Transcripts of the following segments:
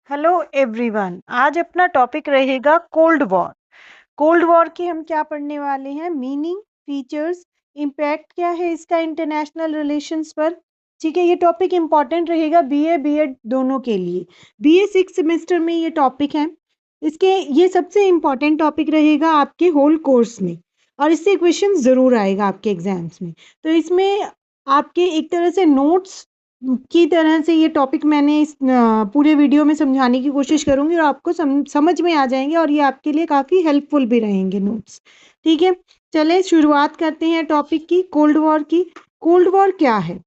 Hello everyone, आज अपना topic रहेगा कोल्ड वॉर। कोल्ड वॉर की हम क्या पढ़ने वाले हैं? मीनिंग, फीचर्स, इम्पैक्ट क्या है इसका इंटरनेशनल रिलेशंस पर। ठीक है, ये टॉपिक इम्पॉर्टेंट रहेगा बीए बीएड दोनों के लिए। बीए 6 सेमेस्टर में ये टॉपिक है। इसके ये सबसे इम्पॉर्टेंट टॉपिक रहेगा आपके होल कोर्स में, और इससे क्वेश्चन ज़रूर आएगा आपके एग्जाम्स में। तो इसमें आपके एक तरह से नोट्स की तरह से ये टॉपिक मैंने इस पूरे वीडियो में समझाने की कोशिश करूंगी, और आपको समझ में आ जाएंगे, और ये आपके लिए काफ़ी हेल्पफुल भी रहेंगे नोट्स। ठीक है, चले शुरुआत करते हैं टॉपिक की, कोल्ड वॉर की। कोल्ड वॉर क्या है?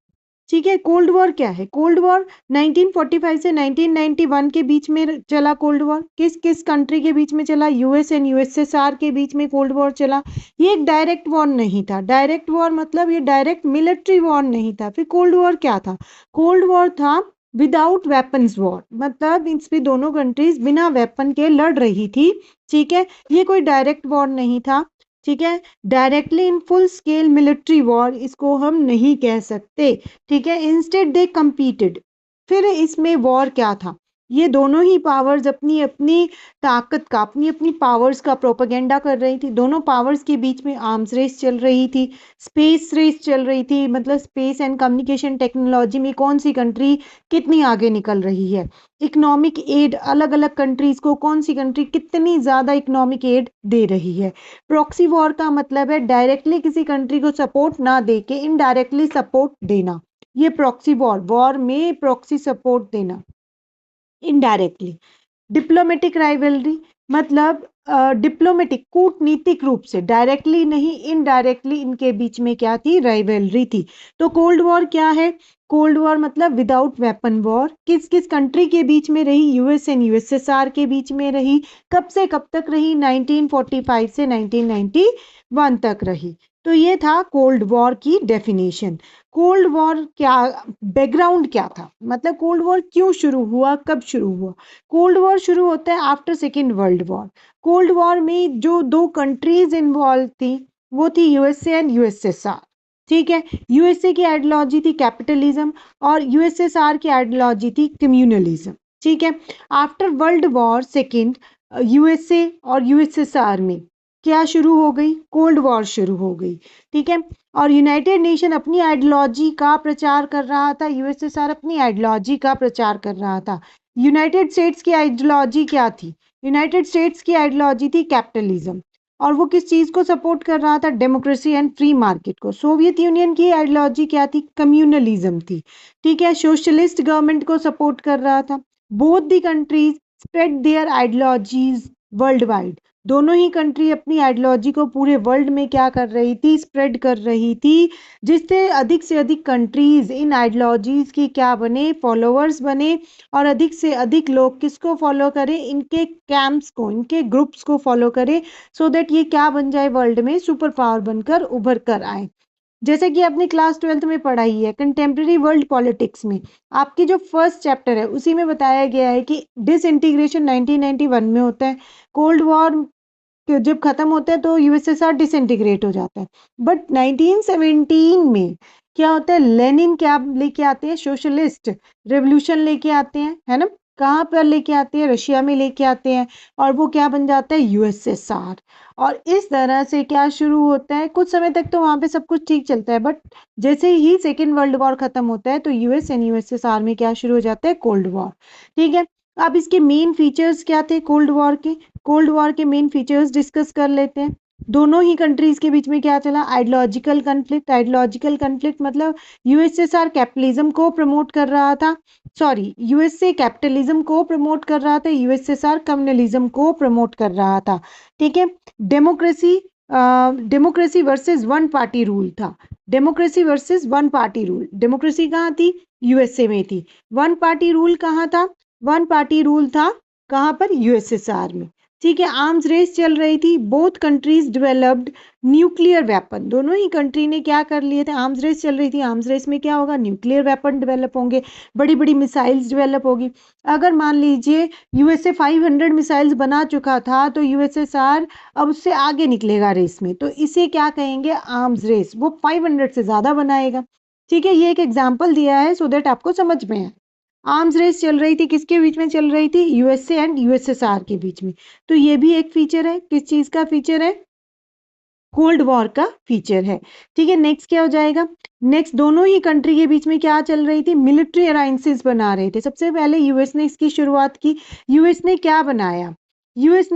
ठीक है, कोल्ड वॉर क्या है? कोल्ड वॉर 1945 से 1991 के बीच में चला। कोल्ड वॉर किस किस कंट्री के बीच में चला? यूएस एंड यूएसएसआर के बीच में कोल्ड वॉर चला। ये एक डायरेक्ट वॉर नहीं था। डायरेक्ट वॉर मतलब ये डायरेक्ट मिलिट्री वॉर नहीं था। फिर कोल्ड वॉर क्या था? कोल्ड वॉर था विदाउट वेपन्स वॉर, मतलब इसमें दोनों कंट्रीज बिना वेपन के लड़ रही थी। ठीक है, ये कोई डायरेक्ट वॉर नहीं था। ठीक है, directly in full scale military war इसको हम नहीं कह सकते। ठीक है, इंस्टेड दे कम्पीटेड। फिर इसमें वॉर क्या था? ये दोनों ही पावर्स अपनी अपनी ताकत का, अपनी अपनी पावर्स का प्रोपेगेंडा कर रही थी। दोनों पावर्स के बीच में आर्म्स रेस चल रही थी, स्पेस रेस चल रही थी, मतलब स्पेस एंड कम्युनिकेशन टेक्नोलॉजी में कौन सी कंट्री कितनी आगे निकल रही है। इकोनॉमिक एड, अलग अलग कंट्रीज को कौन सी कंट्री कितनी ज़्यादा इकोनॉमिक एड दे रही है। प्रॉक्सी वॉर का मतलब है डायरेक्टली किसी कंट्री को सपोर्ट ना दे के इनडायरेक्टली सपोर्ट देना। ये प्रॉक्सी वॉर, वॉर में प्रॉक्सी सपोर्ट देना इनडायरेक्टली। डिप्लोमेटिक राइवलरी मतलब डिप्लोमेटिक, कूटनीतिक रूप से, डायरेक्टली नहीं इनडायरेक्टली इनके बीच में क्या थी? राइवलरी थी। तो कोल्ड वॉर क्या है? कोल्ड वॉर मतलब विदाउट वेपन वॉर। किस किस कंट्री के बीच में रही? यूएस एंड यूएसएसआर के बीच में रही। कब से कब तक रही? 1945 से 1991 तक रही। तो ये था कोल्ड वॉर की डेफिनेशन। कोल्ड वॉर क्या, बैकग्राउंड क्या था, मतलब कोल्ड वॉर क्यों शुरू हुआ, कब शुरू हुआ? कोल्ड वॉर शुरू होता है after second world war. Cold war में जो दो कंट्रीज इन्वॉल्व थी वो थी यूएसए एंड यूएसएसआर। ठीक है, यूएसए की आइडियोलॉजी थी कैपिटलिज्म, और यूएसएसआर की आइडियोलॉजी थी कम्युनलिज्म। ठीक है, after world war second USA और यूएसएसआर में क्या शुरू हो गई? कोल्ड वॉर शुरू हो गई। ठीक है, और यूनाइटेड नेशन अपनी आइडियोलॉजी का प्रचार कर रहा था, यूएसएसआर अपनी आइडियोलॉजी का प्रचार कर रहा था। यूनाइटेड स्टेट्स की आइडियोलॉजी क्या थी? यूनाइटेड स्टेट्स की आइडियोलॉजी थी कैपिटलिज्म, और वो किस चीज़ को सपोर्ट कर रहा था? डेमोक्रेसी एंड फ्री मार्केट को। सोवियत यूनियन की आइडियोलॉजी क्या थी? कम्युनलिज्म थी। ठीक है, सोशलिस्ट गवर्नमेंट को सपोर्ट कर रहा था। Both the countries spread their ideologies worldwide. दोनों ही कंट्री अपनी आइडियोलॉजी को पूरे वर्ल्ड में क्या कर रही थी? स्प्रेड कर रही थी, जिससे से अधिक कंट्रीज इन आइडियोलॉजीज की क्या बने? फॉलोअर्स बने। और अधिक से अधिक लोग किसको फॉलो करें? इनके कैंप्स को, इनके ग्रुप्स को फॉलो करें, सो दैट ये क्या बन जाए? वर्ल्ड में सुपर पावर बनकर उभर कर आए। जैसे कि आपने क्लास 12th में पढ़ाई है कंटेम्प्रेरी वर्ल्ड पॉलिटिक्स में, आपकी जो फर्स्ट चैप्टर है उसी में बताया गया है कि डिसइंटीग्रेशन 1991 में होता है। कोल्ड वॉर जब खत्म होता है तो यूएसएसआर डिसइंटीग्रेट हो जाता है। बट 1917 में क्या होता है? लेनिन क्या लेके आते हैं? सोशलिस्ट रेवोल्यूशन लेके आते हैं, है ना? कहाँ पर लेके आते हैं? रशिया में लेके आते हैं, और वो क्या बन जाता है? यूएसएसआर। और इस तरह से क्या शुरू होता है? कुछ समय तक तो वहाँ पे सब कुछ ठीक चलता है, बट जैसे ही सेकेंड वर्ल्ड वॉर खत्म होता है तो यूएस एंड यूएसएसआर में क्या शुरू हो जाता है? Cold war. ठीक है, अब इसके मेन फीचर्स क्या थे कोल्ड वॉर के? कोल्ड वॉर के मेन फीचर्स डिस्कस कर लेते हैं। दोनों ही कंट्रीज के बीच में क्या चला? Ideological conflict. आइडियोलॉजिकल कन्फ्लिक्ट मतलब यूएसएसआर कैपिटलिज्म को प्रमोट कर रहा था, सॉरी यूएसए कैपिटलिज्म को प्रमोट कर रहा था, यूएसएसआर कम्युनलिज्म को प्रमोट कर रहा था। ठीक है, democracy, democracy versus one party rule था। Democracy versus one party rule. Democracy कहाँ थी? यूएसए में थी। वन पार्टी रूल कहाँ था? वन पार्टी रूल था कहाँ पर? यूएसएसआर में। ठीक है, आर्म्स रेस चल रही थी। Both countries developed nuclear weapon. दोनों ही कंट्री ने क्या कर लिए थे? आर्म्स रेस चल रही थी। आर्म्स रेस में क्या होगा? न्यूक्लियर वेपन डेवलप होंगे, बड़ी बड़ी मिसाइल्स डेवलप होगी। अगर मान लीजिए यूएसए 500 मिसाइल्स बना चुका था तो यूएसएसआर अब उससे आगे निकलेगा रेस में, तो इसे क्या कहेंगे? Arms race. वो 500 से ज़्यादा बनाएगा। ठीक है, ये एक एग्जाम्पल दिया है सो दैट आपको समझ में आए। आर्म्स रेस चल रही थी, किसके बीच में चल रही थी? यूएसए एंड यूएसएसआर के बीच में। तो ये भी एक फीचर है, किस चीज का फीचर है? कोल्ड वॉर का फीचर है। ठीक है, नेक्स्ट क्या हो जाएगा? नेक्स्ट, दोनों ही कंट्री के बीच में क्या चल रही थी? मिलिट्री अलायंसेस बना रहे थे। सबसे पहले यूएस ने इसकी शुरुआत की। यूएस ने क्या बनाया? यूएस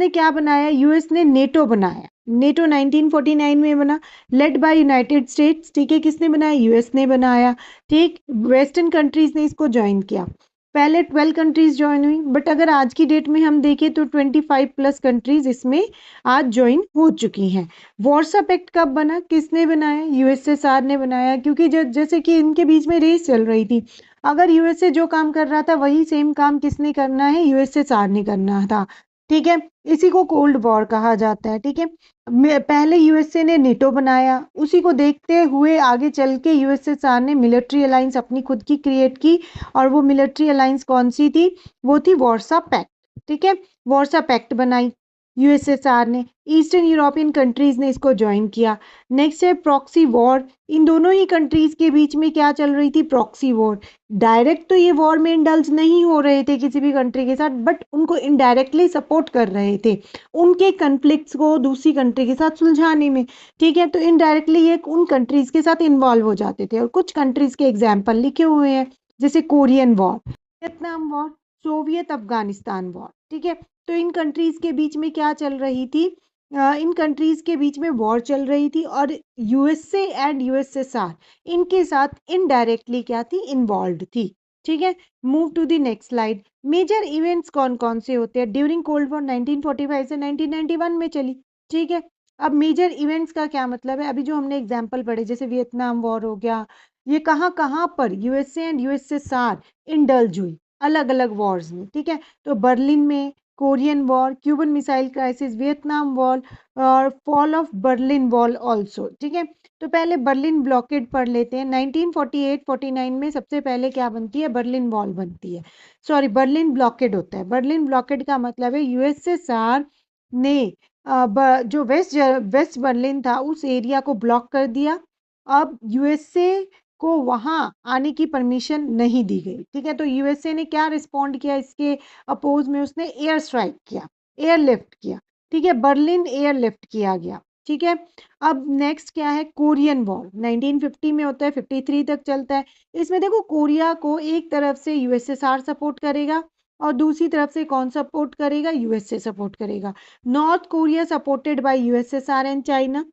ने नेटो बनाया। नेटो 1949 में बना, लेड बाय यूनाइटेड स्टेट्स। ठीक है, किसने बनाया? यूएस ने बनाया। ठीक, वेस्टर्न कंट्रीज ने इसको ज्वाइन किया। पहले 12 कंट्रीज ज्वाइन हुई, बट अगर आज की डेट में हम देखें तो 25 प्लस कंट्रीज इसमें आज ज्वाइन हो चुकी हैं। वॉर्सा पैक्ट कब बना? किसने बनाया? यूएसएसआर ने बनाया, क्योंकि जैसे कि इनके बीच में रेस चल रही थी। अगर यूएसए जो काम कर रहा था वही सेम काम किसने करना है? यूएसएसआर ने करना था। ठीक है, इसी को कोल्ड वॉर कहा जाता है। ठीक है, पहले यूएसए ने नेटो बनाया, उसी को देखते हुए आगे चल के यूएसएसआर ने मिलिट्री अलायंस अपनी खुद की क्रिएट की। और वो मिलिट्री अलायंस कौन सी थी? वो थी वॉर्सा पैक्ट। ठीक है, वॉर्सा पैक्ट बनाई यूएसएसआर ने। ईस्टर्न यूरोपियन कंट्रीज ने इसको ज्वाइन किया। नेक्स्ट है प्रॉक्सी वॉर। इन दोनों ही कंट्रीज के बीच में क्या चल रही थी? Proxy war. डायरेक्ट तो ये वॉर में इंडल्ज नहीं हो रहे थे किसी भी कंट्री के साथ, बट उनको इनडायरेक्टली सपोर्ट कर रहे थे उनके कन्फ्लिक्ट्स को दूसरी कंट्री के साथ सुलझाने में। ठीक है, तो इनडायरेक्टली ये उन कंट्रीज के साथ इन्वॉल्व हो जाते थे। और कुछ कंट्रीज के एग्जाम्पल लिखे हुए हैं, जैसे Korean war, Vietnam war, Soviet Afghanistan war. ठीक है, तो इन कंट्रीज के बीच में क्या चल रही थी? इन कंट्रीज के बीच में वॉर चल रही थी, और यूएसए एंड यूएसएसआर इनके साथ इनडायरेक्टली क्या थी? इन्वॉल्व थी। ठीक है, move to the next slide. Major events कौन कौन से होते हैं ड्यूरिंग कोल्ड वॉर? 1945 से 1991 में चली। ठीक है, अब मेजर इवेंट्स का क्या मतलब है? अभी जो हमने एग्जाम्पल पढ़े, जैसे वियतनाम वॉर हो गया, ये कहाँ कहाँ पर यूएसए एंड यूएसएसआर इंडल्ज हुई अलग अलग वॉर्स में। ठीक है, तो बर्लिन में, Korean war, Cuban missile crisis, Vietnam war, और fall of Berlin wall also. ठीक है, तो पहले बर्लिन ब्लॉकेड पढ़ लेते हैं। 1948-49 में सबसे पहले क्या बनती है? बर्लिन वॉल बनती है। सॉरी, बर्लिन ब्लॉकेड होता है। बर्लिन ब्लॉकेड का मतलब है यूएसएसआर ने जो वेस्ट बर्लिन था उस एरिया को ब्लॉक कर दिया। अब यूएसए को वहां आने की परमिशन नहीं दी गई। ठीक है, तो यूएसए ने क्या रिस्पॉन्ड किया इसके अपोज में? उसने एयर स्ट्राइक किया, एयरलिफ्ट किया। ठीक है, बर्लिन एयरलिफ्ट किया गया। ठीक है, अब नेक्स्ट क्या है? कोरियन वॉर 1950 में होता है, 53 तक चलता है। इसमें देखो, कोरिया को एक तरफ से यूएसएसआर सपोर्ट करेगा और दूसरी तरफ से कौन सपोर्ट करेगा? यूएसए सपोर्ट करेगा। North Korea supported by USSR and China,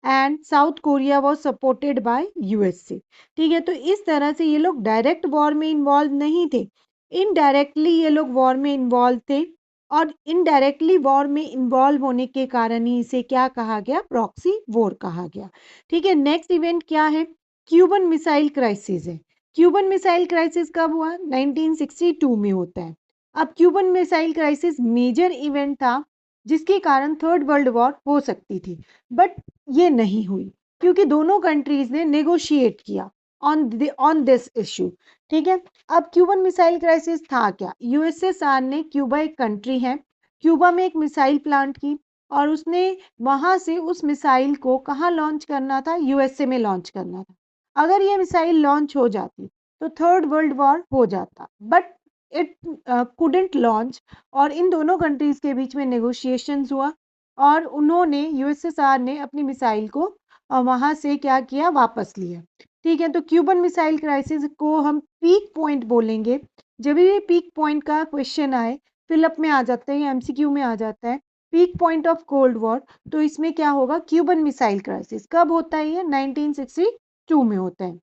and south Korea was supported by USA. ठीक है, तो इस तरह से ये लोग डायरेक्ट वॉर में इन्वॉल्व नहीं थे, इनडायरेक्टली ये लोग वॉर में इन्वॉल्व थे। और इनडायरेक्टली वॉर में इन्वॉल्व होने के कारण ही इसे क्या कहा गया? प्रॉक्सी वॉर कहा गया। ठीक है, नेक्स्ट इवेंट क्या है? क्यूबन मिसाइल क्राइसिस है। क्यूबन मिसाइल क्राइसिस कब हुआ? 1962 में होता है। अब Cuban missile crisis major event था जिसके कारण थर्ड वर्ल्ड वॉर हो सकती थी, बट ये नहीं हुई क्योंकि दोनों कंट्रीज ने नेगोशिएट किया ऑन दिस इशू। ठीक है, अब क्यूबन मिसाइल क्राइसिस था क्या? यूएसएसआर ने, क्यूबा एक कंट्री है, क्यूबा में एक मिसाइल प्लांट की, और उसने वहां से उस मिसाइल को कहाँ लॉन्च करना था? यूएसए में लॉन्च करना था। अगर ये मिसाइल लॉन्च हो जाती तो थर्ड वर्ल्ड वॉर हो जाता, बट इट कुडंट लॉन्च। और इन दोनों कंट्रीज के बीच में नेगोशिएशंस हुआ, और उन्होंने, यूएसएसआर ने अपनी मिसाइल को वहां से क्या किया? वापस लिया। ठीक है, तो क्यूबन मिसाइल क्राइसिस को हम पीक पॉइंट बोलेंगे। जब भी पीक पॉइंट का क्वेश्चन आए, फिलअप में आ जाता है या एमसीक्यू में आ जाता है, peak point of cold war, तो इसमें क्या होगा? क्यूबन मिसाइल क्राइसिस कब होता है? ये 1962 में होता है।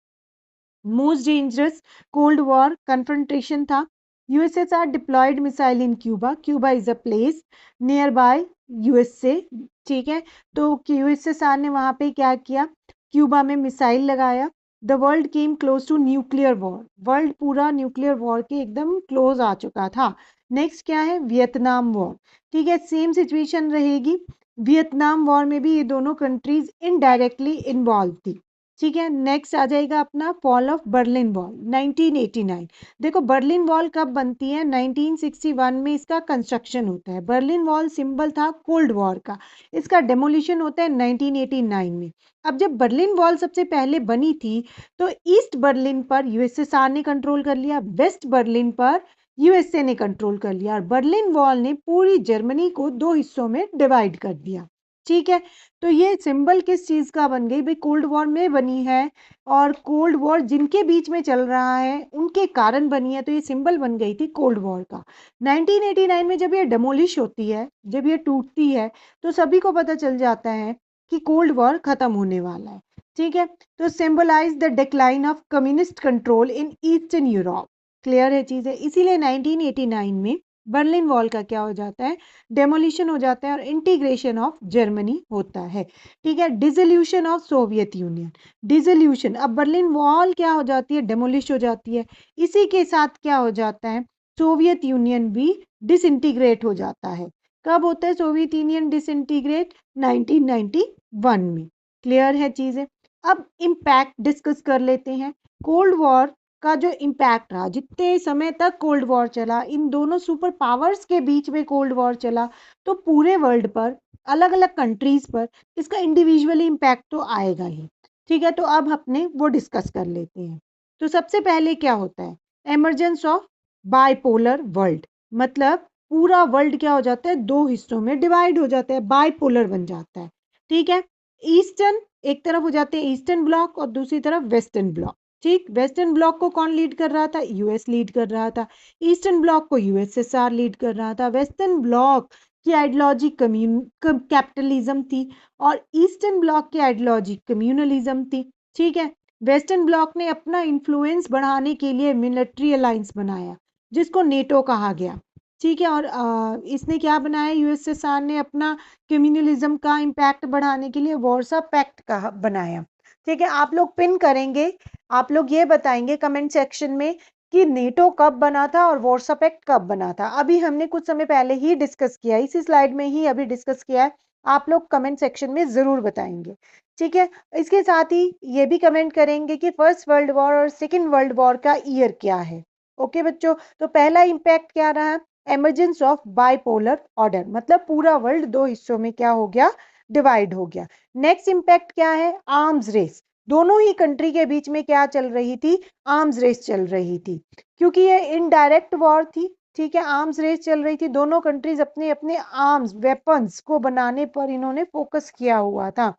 Most dangerous cold war confrontation था। USSR deployed missile in Cuba. Cuba is a place nearby USA. ठीक है, तो यूएसएसआर ने वहां पे क्या किया? क्यूबा में मिसाइल लगाया। The world came close to nuclear war. World पूरा न्यूक्लियर वॉर के एकदम क्लोज आ चुका था। नेक्स्ट क्या है? Vietnam war. ठीक है, सेम सिचुएशन रहेगी। वियतनाम वॉर में भी ये दोनों कंट्रीज इनडायरेक्टली इन्वॉल्व थी। ठीक है। नेक्स्ट आ जाएगा अपना फॉल ऑफ बर्लिन वॉल 1989। देखो बर्लिन वॉल कब बनती है, 1961 में इसका कंस्ट्रक्शन होता है। बर्लिन वॉल सिंबल था कोल्ड वॉर का, इसका डेमोलिशन होता है 1989 में। अब जब बर्लिन वॉल सबसे पहले बनी थी तो ईस्ट बर्लिन पर यूएसएसआर ने कंट्रोल कर लिया, वेस्ट बर्लिन पर यूएसए ने कंट्रोल कर लिया, और बर्लिन वॉल ने पूरी जर्मनी को दो हिस्सों में डिवाइड कर दिया। ठीक है, तो ये सिंबल किस चीज का बन गई भाई, कोल्ड वॉर में बनी है, और कोल्ड वॉर जिनके बीच में चल रहा है उनके कारण बनी है, तो ये सिंबल बन गई थी कोल्ड वॉर का। 1989 में जब ये डेमोलिश होती है, जब ये टूटती है, तो सभी को पता चल जाता है कि कोल्ड वॉर खत्म होने वाला है। ठीक है, तो symbolize the decline of communist control in eastern Europe. Clear है चीजें, इसीलिए 1989 में बर्लिन वॉल का क्या हो जाता है, डेमोलिशन हो जाता है और इंटीग्रेशन ऑफ जर्मनी होता है। ठीक है, dissolution of Soviet union, dissolution, अब बर्लिन वॉल क्या हो जाती है, डेमोलिश हो जाती है, इसी के साथ क्या हो जाता है, सोवियत यूनियन भी डिसइंटीग्रेट हो जाता है। कब होता है सोवियत यूनियन डिसइंटीग्रेट, 1991 में। क्लियर है चीजें। अब इम्पैक्ट डिस्कस कर लेते हैं। कोल्ड वॉर का जो इम्पैक्ट रहा, जितने समय तक कोल्ड वॉर चला, इन दोनों सुपर पावर्स के बीच में कोल्ड वॉर चला, तो पूरे वर्ल्ड पर, अलग अलग कंट्रीज पर इसका इंडिविजुअली इम्पैक्ट तो आएगा ही। ठीक है, तो अब अपने वो डिस्कस कर लेते हैं। तो सबसे पहले क्या होता है, एमरजेंस ऑफ बाइपोलर वर्ल्ड, मतलब पूरा वर्ल्ड क्या हो जाता है, दो हिस्सों में डिवाइड हो जाता है, बाइपोलर बन जाता है। ठीक है, ईस्टर्न एक तरफ हो जाते हैं ईस्टर्न ब्लॉक और दूसरी तरफ वेस्टर्न ब्लॉक। ठीक, वेस्टर्न ब्लॉक को कौन लीड कर रहा था, यूएस लीड कर रहा था। ईस्टर्न ब्लॉक को यूएसएसआर लीड कर रहा था। वेस्टर्न ब्लॉक की आइडियोलॉजी कैपिटलिज्म थी और ईस्टर्न ब्लॉक की आइडियोलॉजी कम्युनलिज्म थी। ठीक है, वेस्टर्न ब्लॉक ने अपना इन्फ्लुएंस बढ़ाने के लिए मिलिट्री अलायंस बनाया जिसको नेटो कहा गया। ठीक है, और इसने क्या बनाया, यूएसएसआर ने अपना कम्युनलिज्म का इम्पैक्ट बढ़ाने के लिए वार्सा पैक्ट का बनाया। ठीक है, आप लोग पिन करेंगे, आप लोग ये बताएंगे कमेंट सेक्शन में कि नेटो कब बना था और वार्सा पैक्ट कब बना था। अभी हमने कुछ समय पहले ही डिस्कस किया, इसी स्लाइड में ही अभी डिस्कस किया है। आप लोग कमेंट सेक्शन में जरूर बताएंगे। ठीक है, इसके साथ ही ये भी कमेंट करेंगे कि फर्स्ट वर्ल्ड वॉर और सेकेंड वर्ल्ड वॉर का ईयर क्या है। ओके बच्चों, तो पहला इंपैक्ट क्या रहा, एमरजेंस ऑफ बाइपोलर ऑर्डर, मतलब पूरा वर्ल्ड दो हिस्सों में क्या हो गया, डिवाइड हो गया। नेक्स्ट इंपैक्ट क्या है, आर्म्स रेस, दोनों ही कंट्री के बीच में क्या चल रही थी, आर्म्स रेस चल रही थी, क्योंकि ये इनडायरेक्ट वॉर थी। ठीक है, आर्म्स रेस चल रही थी, दोनों कंट्रीज अपने अपने आर्म्स वेपन्स को बनाने पर इन्होंने फोकस किया हुआ था।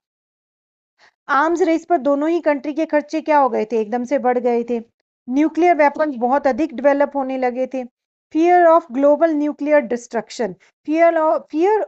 आर्म्स रेस पर दोनों ही कंट्री के खर्चे क्या हो गए थे, एकदम से बढ़ गए थे। न्यूक्लियर वेपन्स बहुत अधिक डेवलप होने लगे थे। Fear of global nuclear destruction, fear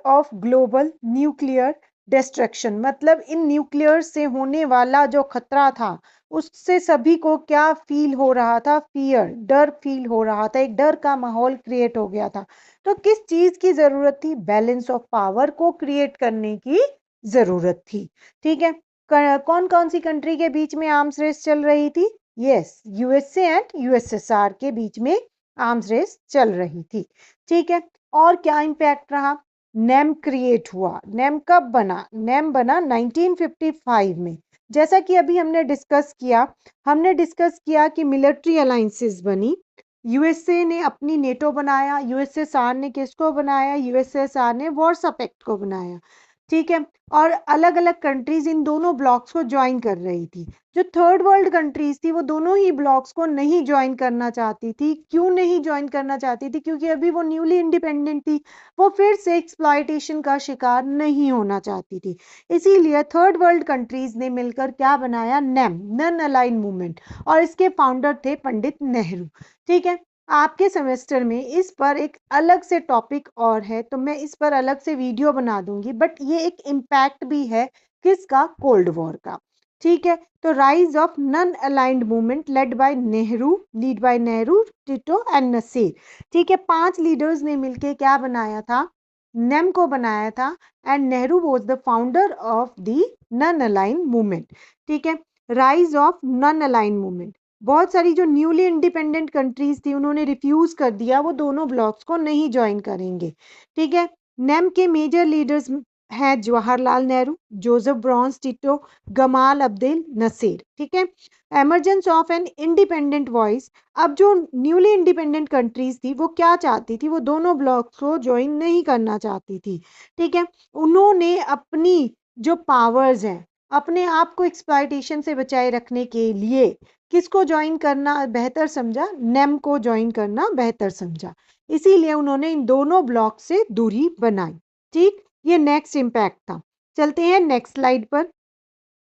of global nuclear destruction, मतलब इन न्यूक्लियर से होने वाला जो खतरा था उससे सभी को क्या फील हो रहा था, फियर, डर फील हो रहा था, एक डर का माहौल क्रिएट हो गया था। तो किस चीज की जरूरत थी, बैलेंस ऑफ पावर को क्रिएट करने की जरूरत थी। ठीक है, कौन कौन सी कंट्री के बीच में आर्म्स रेस चल रही थी, यस, यूएसए एंड यूएसएसआर के बीच में आर्म्स रेस चल रही थी। ठीक है, और क्या इंपैक्ट रहा, नेम क्रिएट हुआ। नेम कब बना, नेम बना 1955 में। जैसा कि अभी हमने डिस्कस किया कि मिलिट्री अलायंसेस बनी, यूएसए ने अपनी नेटो बनाया, यूएसएसआर ने किसको बनाया, यूएसएसआर ने वार्सा पैक्ट को बनाया। ठीक है, और अलग अलग कंट्रीज इन दोनों ब्लॉक्स को ज्वाइन कर रही थी। जो थर्ड वर्ल्ड कंट्रीज थी वो दोनों ही ब्लॉक्स को नहीं ज्वाइन करना चाहती थी। क्यों नहीं ज्वाइन करना चाहती थी, क्योंकि अभी वो न्यूली इंडिपेंडेंट थी, वो फिर से एक्सप्लॉयटेशन का शिकार नहीं होना चाहती थी। इसीलिए थर्ड वर्ल्ड कंट्रीज ने मिलकर क्या बनाया, नेम, नन अलाइन मूवमेंट, और इसके फाउंडर थे पंडित नेहरू। ठीक है, आपके सेमेस्टर में इस पर एक अलग से टॉपिक और है, तो मैं इस पर अलग से वीडियो बना दूंगी, बट ये एक इम्पैक्ट भी है किसका, कोल्ड वॉर का। ठीक है, तो rise of non aligned movement lead by Nehru, Tito and Nasser. ठीक है, 5 लीडर्स ने मिलके क्या बनाया था, नेम को बनाया था, and Nehru was the founder of the non align movement. ठीक है, rise of non align movement, बहुत सारी जो न्यूली इंडिपेंडेंट कंट्रीज थी उन्होंने रिफ्यूज कर दिया, वो दोनों ब्लॉक्स को नहीं ज्वाइन करेंगे। ठीक है, नेम के मेजर लीडर्स है Jawaharlal Nehru, Joseph Broz Tito, Gamal Abdel Nasser. ठीक है। Emergence of an independent voice. अब जो न्यूली इंडिपेंडेंट कंट्रीज थी वो क्या चाहती थी, वो दोनों ब्लॉक्स को ज्वाइन नहीं करना चाहती थी। ठीक है। उन्होंने अपनी जो पावर्स हैं, अपने आप को एक्सप्लॉयटेशन से बचाए रखने के लिए किसको ज्वाइन करना बेहतर समझा, नेम को ज्वाइन करना बेहतर समझा। इसीलिए उन्होंने इन दोनों ब्लॉक से दूरी बनाई। ठीक। ये नेक्स्ट इम्पैक्ट था। चलते हैं नेक्स्ट स्लाइड पर।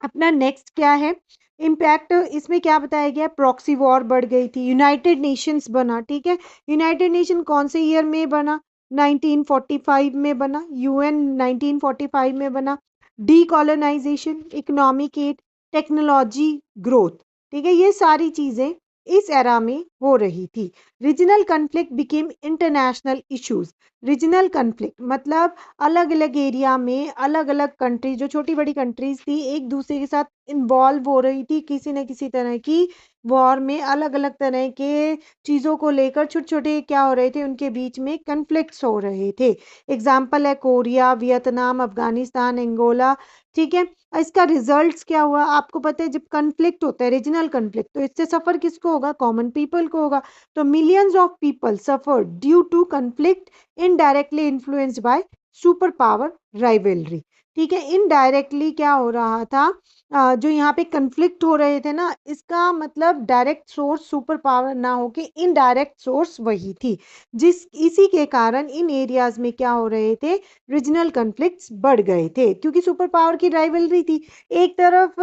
अपना नेक्स्ट क्या है इम्पैक्ट, इसमें क्या बताया गया, प्रॉक्सी वॉर बढ़ गई थी, यूनाइटेड नेशंस बना। ठीक है। यूनाइटेड नेशन कौन से ईयर में बना, 1945 में बना, यूएन 1945 में बना। डीकॉलोनाइजेशन, इकोनॉमिक एड, टेक्नोलॉजी ग्रोथ, ठीक है, ये सारी चीजें इस एरा में हो रही थी। Regional conflict became international issues. Regional conflict मतलब अलग अलग एरिया में अलग अलग कंट्री, जो छोटी बड़ी कंट्रीज थी, एक दूसरे के साथ इन्वॉल्व हो रही थी किसी न किसी तरह की वॉर में। अलग अलग तरह के चीज़ों को लेकर छोटे छोटे क्या हो रहे थे, उनके बीच में कन्फ्लिक्ट्स हो रहे थे। एग्जाम्पल है कोरिया, वियतनाम, अफगानिस्तान, अंगोला। ठीक है। इसका रिजल्ट्स क्या हुआ, आपको पता है, जब कन्फ्लिक्ट होता है, रीजनल कन्फ्लिक्ट, तो इससे सफर किसको होगा, कॉमन पीपल को होगा। तो millions of people suffer due to conflict indirectly influenced by super power rivalry. ठीक है। इनडायरेक्टली क्या हो रहा था, जो यहाँ पे कन्फ्लिक्ट हो रहे थे ना, इसका मतलब डायरेक्ट सोर्स सुपर पावर ना होके इनडायरेक्ट सोर्स वही थी, जिस इसी के कारण इन एरियाज में क्या हो रहे थे, रीजनल कन्फ्लिक्ट्स बढ़ गए थे, क्योंकि सुपर पावर की राइवलरी थी। एक तरफ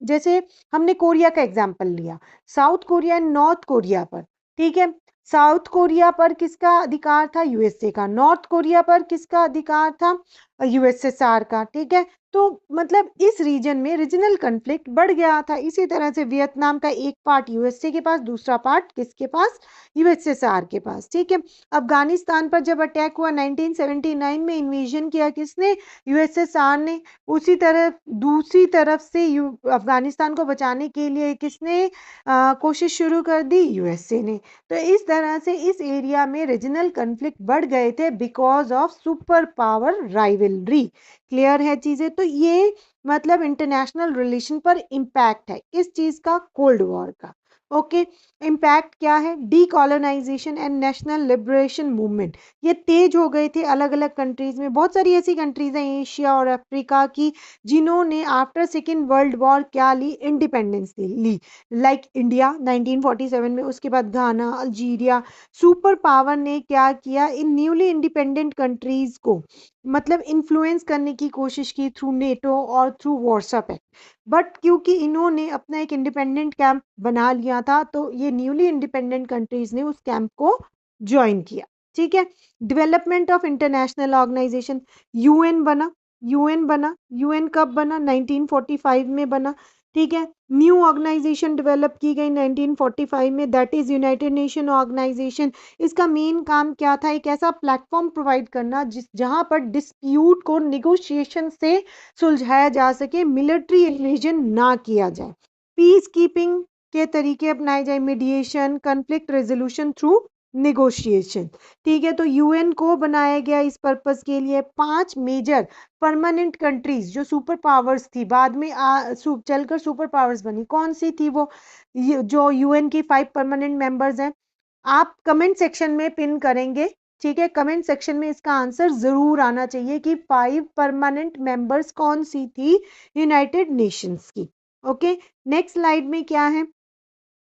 जैसे हमने कोरिया का एग्जांपल लिया, south Korea and north Korea पर। ठीक है। साउथ कोरिया पर किसका अधिकार था, यूएसए का। नॉर्थ कोरिया पर किसका अधिकार था, यूएसएसआर का। ठीक है। तो मतलब इस रीजन में रीजनल कन्फ्लिक्ट बढ़ गया था। इसी तरह से वियतनाम का एक पार्ट यूएसए के पास, दूसरा पार्ट किसके पास, यूएसएसआर के पास। ठीक है। अफगानिस्तान पर जब अटैक हुआ 1979 में, इन्वेजन किया किसने, यूएसएसआर ने। उसी तरह दूसरी तरफ से अफगानिस्तान को बचाने के लिए किसने कोशिश शुरू कर दी, यूएसए ने। तो इस तरह से इस एरिया में रीजनल कन्फ्लिक्ट बढ़ गए थे because of super power rivalry. Clear है चीजें। तो ये मतलब इंटरनेशनल रिलेशन पर इम्पैक्ट है किस चीज का, कोल्ड वॉर का। ओके। इम्पैक्ट क्या है, डीकॉलोनाइजेशन एंड नेशनल लिबरेशन मूवमेंट, ये तेज हो गए थे अलग अलग कंट्रीज में। बहुत सारी ऐसी कंट्रीज हैं एशिया और अफ्रीका की, जिन्होंने आफ्टर सेकेंड वर्ल्ड वॉर क्या ली, इंडिपेंडेंस ली। लाइक इंडिया 1947 में, उसके बाद घाना, अल्जीरिया। सुपर पावर ने क्या किया, इन न्यूली इंडिपेंडेंट कंट्रीज को मतलब इन्फ्लुएंस करने की कोशिश की थ्रू नेटो और थ्रू वॉर्सो पैक्ट। बट क्योंकि इन्होंने अपना एक इंडिपेंडेंट कैंप बना लिया था, तो ये न्यूली इंडिपेंडेंट कंट्रीज ने उस कैंप को ज्वाइन किया। ठीक है। Development of international organisation, UN बना। यूएन कब बना, 1945 में बना। ठीक है। न्यू ऑर्गेनाइजेशन डेवलप की गई 1945 में, that is united nation organisation. इसका मेन काम क्या था, एक ऐसा प्लेटफॉर्म प्रोवाइड करना जहां पर डिस्प्यूट को निगोशिएशन से सुलझाया जा सके, मिलिट्री इन्वेजन ना किया जाए, पीस कीपिंग के तरीके अपनाए जाए, mediation, conflict resolution through negotiation. ठीक है। तो यूएन को बनाया गया इस पर्पस के लिए। 5 मेजर परमानेंट कंट्रीज जो सुपर पावर्स थी, बाद में चलकर सुपर पावर्स बनी, कौन सी थी वो, जो यूएन की 5 परमानेंट मेंबर्स हैं, आप कमेंट सेक्शन में पिन करेंगे। ठीक है। कमेंट सेक्शन में इसका आंसर जरूर आना चाहिए कि 5 परमानेंट मेंबर्स कौन सी थी यूनाइटेड नेशंस की। ओके। नेक्स्ट स्लाइड में क्या है,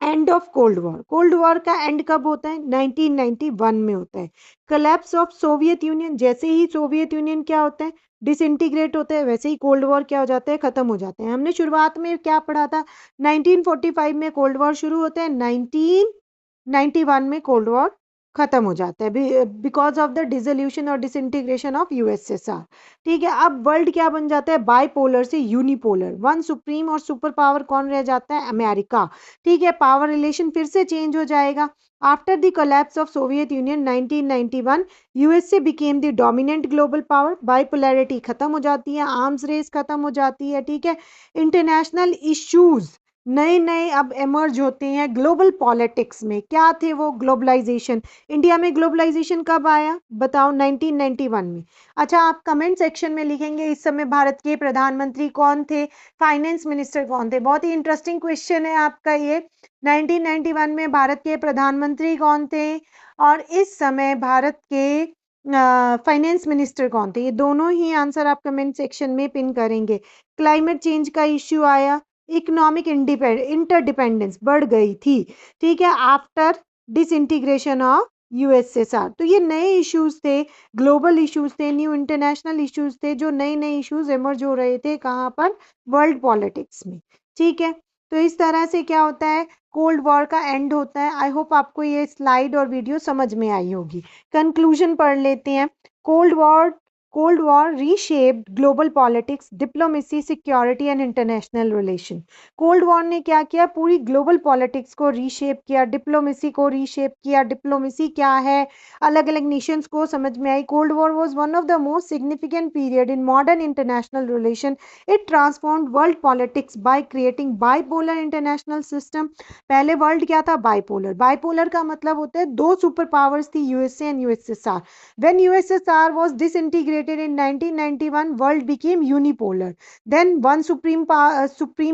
end of cold war. Cold war का एंड कब होता है, 1991 में होता है। कोलैप्स ऑफ सोवियत यूनियन, जैसे ही सोवियत यूनियन क्या होता है, डिसइंटीग्रेट होता है, वैसे ही कोल्ड वॉर क्या हो जाता है, खत्म हो जाते हैं। हमने शुरुआत में क्या पढ़ा था, 1945 में कोल्ड वॉर शुरू होता है, 1991 में कोल्ड वॉर खत्म हो जाता है बिकॉज ऑफ द डिसोल्यूशन और डिसइंटीग्रेशन ऑफ यूएसएसआर। ठीक है। अब वर्ल्ड क्या बन जाता है, बाइपोलर से यूनिपोलर। वन सुप्रीम और सुपर पावर कौन रह जाता है, अमेरिका। ठीक है। पावर रिलेशन फिर से चेंज हो जाएगा। After the collapse of Soviet union 1991, USA became the dominant global power. Bipolarity खत्म हो जाती है, आर्म्स रेस खत्म हो जाती है। ठीक है। इंटरनेशनल इश्यूज नए नए अब एमर्ज होते हैं ग्लोबल पॉलिटिक्स में। क्या थे वो? ग्लोबलाइजेशन। इंडिया में ग्लोबलाइजेशन कब आया बताओ? 1991 में। अच्छा, आप कमेंट सेक्शन में लिखेंगे इस समय भारत के प्रधानमंत्री कौन थे, फाइनेंस मिनिस्टर कौन थे। बहुत ही इंटरेस्टिंग क्वेश्चन है आपका ये। 1991 में भारत के प्रधानमंत्री कौन थे और इस समय भारत के फाइनेंस मिनिस्टर कौन थे? ये दोनों ही आंसर आप कमेंट सेक्शन में पिन करेंगे। क्लाइमेट चेंज का इश्यू आया, इकोनॉमिक इंटरडिपेंडेंस बढ़ गई थी, ठीक है, आफ्टर डिसइंटीग्रेशन ऑफ यूएसएसआर। तो ये नए इश्यूज थे, ग्लोबल इश्यूज थे, न्यू इंटरनेशनल इश्यूज थे, जो नए नए इश्यूज इमर्ज हो रहे थे कहाँ पर? वर्ल्ड पॉलिटिक्स में, ठीक है। तो इस तरह से क्या होता है, कोल्ड वॉर का एंड होता है। आई होप आपको ये स्लाइड और वीडियो समझ में आई होगी। कंक्लूजन पढ़ लेते हैं। Cold war reshaped global politics, diplomacy, security and international relation. Cold war ने क्या किया? पूरी ग्लोबल पॉलिटिक्स को रीशेप किया, डिप्लोमेसी को रीशेप किया। डिप्लोमेसी क्या है, अलग अलग नेशंस को समझ में आई। Cold war was one of the most significant period in modern international relation. It transformed world politics by creating bipolar international system. पहले वर्ल्ड क्या था? बाइपोलर। बाइपोलर का मतलब होता है दो सुपर पावर्स थी, USA and USSR. When USSR was disintegrated in 1991, world became unipolar. Then one supreme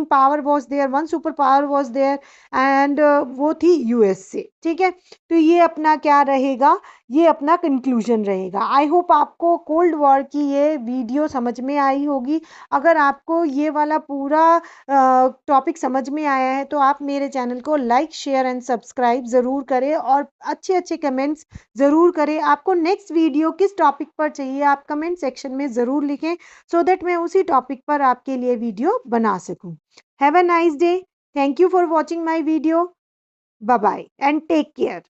power was there, one superpower was there, and वो थी यूएसए, ठीक है। तो ये अपना क्या रहेगा? ये अपना कंक्लूजन रहेगा। आई होप आपको कोल्ड वॉर की ये वीडियो समझ में आई होगी। अगर आपको ये वाला पूरा टॉपिक समझ में आया है तो आप मेरे चैनल को लाइक, शेयर एंड सब्सक्राइब ज़रूर करें और अच्छे अच्छे कमेंट्स ज़रूर करें। आपको नेक्स्ट वीडियो किस टॉपिक पर चाहिए आप कमेंट सेक्शन में ज़रूर लिखें, सो दैट मैं उसी टॉपिक पर आपके लिए वीडियो बना सकूं। Have a nice day. Thank you for watching my video. Bye bye and take care.